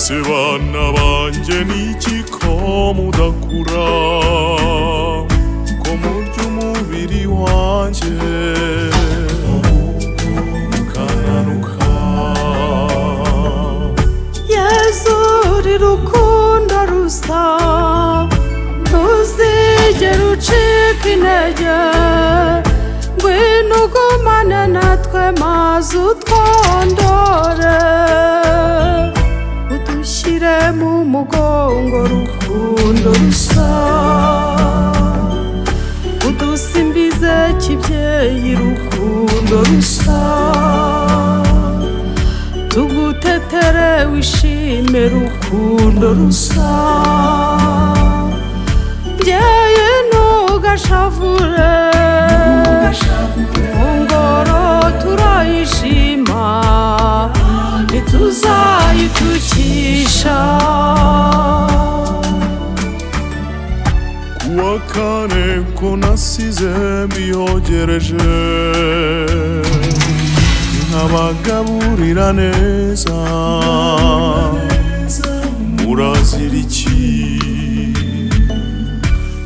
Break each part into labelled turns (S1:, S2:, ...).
S1: ese bana banje niki ko mudakura ko murya umubiri wanje mukananuka.
S2: Yesu uri rukundo rusa ntuzigera ucika intege ngwino ugumane natwe maze utwondore udushyire mu mugongo rukundo rusa udusimbize kibyeyi rukundo rusa tugutetere wishime rukundo rusa byeye ntugashavure mu ngoro turayishima ntituzayitukisha.
S1: Kuwa kane ko nasize mbiyogereje nkabagaburira neza murazira iki?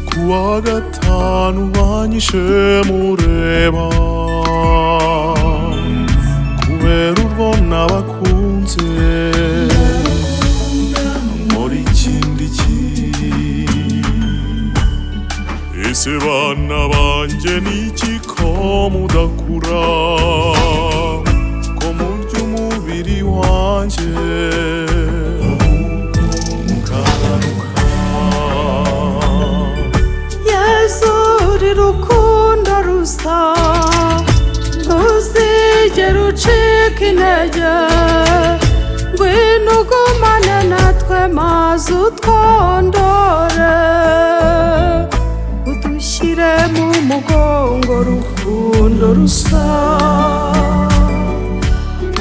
S1: Kuwa gatanu banyishe mureba kubera urwo nabakunze nkora ikindi ki? Ese bana banje niki ko mudakura ko murya umubiri wanje mukananuka.
S2: Yesu uri rukundo rusa ntuzigera ucika intege ngwino ugumane natwe maze utwondore udushyire mu mugongo rukundo rusa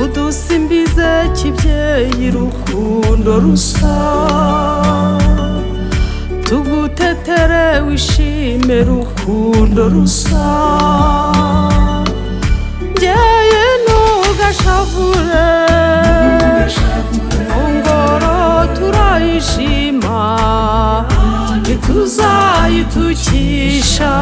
S2: udusimbize kibyeyi rukundo rusa tugutetere wishime rukundo rusa byeye ntugashavure mu ngoro turayishima ntituzayitukisha.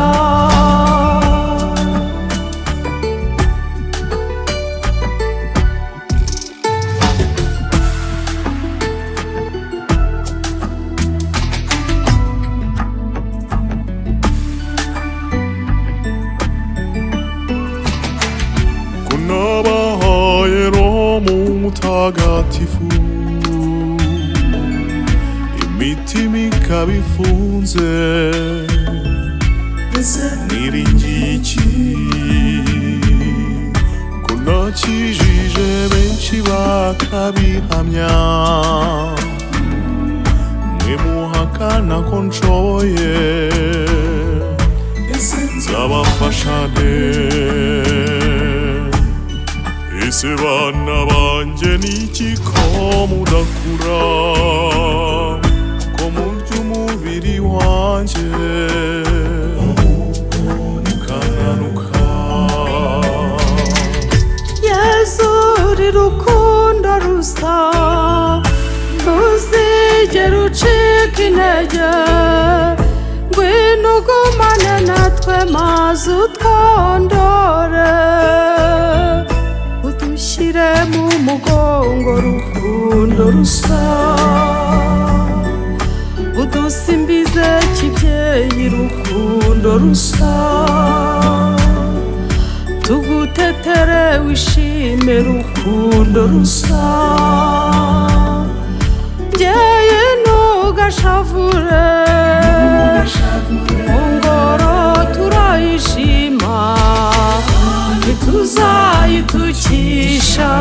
S1: Nabahaye Roho Mutagatifu imitima ikaba ifunze mwiringiye iki? Ko nakijije benshi bakabihamya mwe muhakana ko nshoboye nzabafasha nte? Ese bana banje niki ko mudakura ko murya umubiri wanje mukananuka.
S2: Yesu uri rukundo rusa ntuzigera ucika intege ngwino ugumane natwe maze utwondore udushyire mu mugongo rukundo rusa udusimbize kibyeyi rukundo rusa tugutetere wishime rukundo rusa byeye ntugashavure mu ngoro turayishima ntituzayitukisha.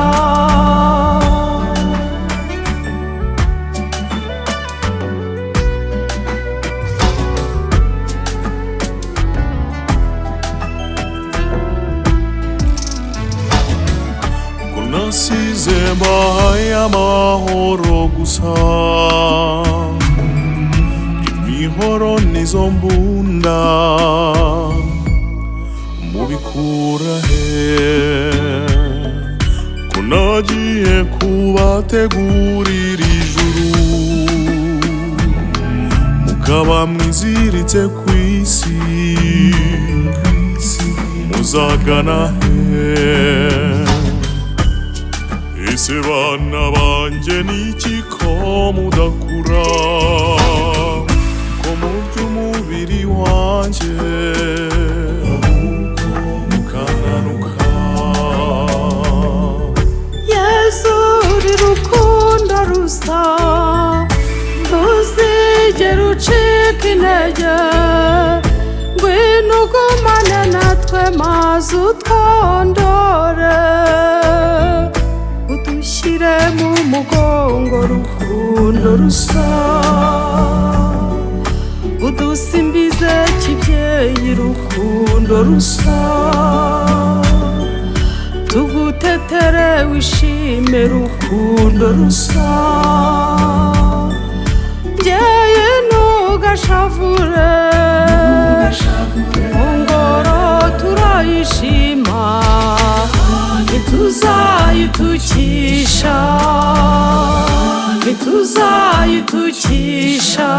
S1: Ko nasize mbahaye amahoro gusa imihoro nizo mbunda mubikura he? Ko nagiye kubategurira ijuru mukaba mwiziritse kw'isi muzagana he? Ese bana banje niki ko mudakura ko murya umubiri wanje mukananuka?
S2: Yesu uri rukundo rusa ntuzigera ucika intege ngwino ugumane natwe maze utwondore udushyire mu mugongo rukundo rusa udusimbize kibyeyi rukundo rusa tugutetere wishime rukundo rusa njyewe ntugashavure mu ngoro turayishima ntituzayitukisha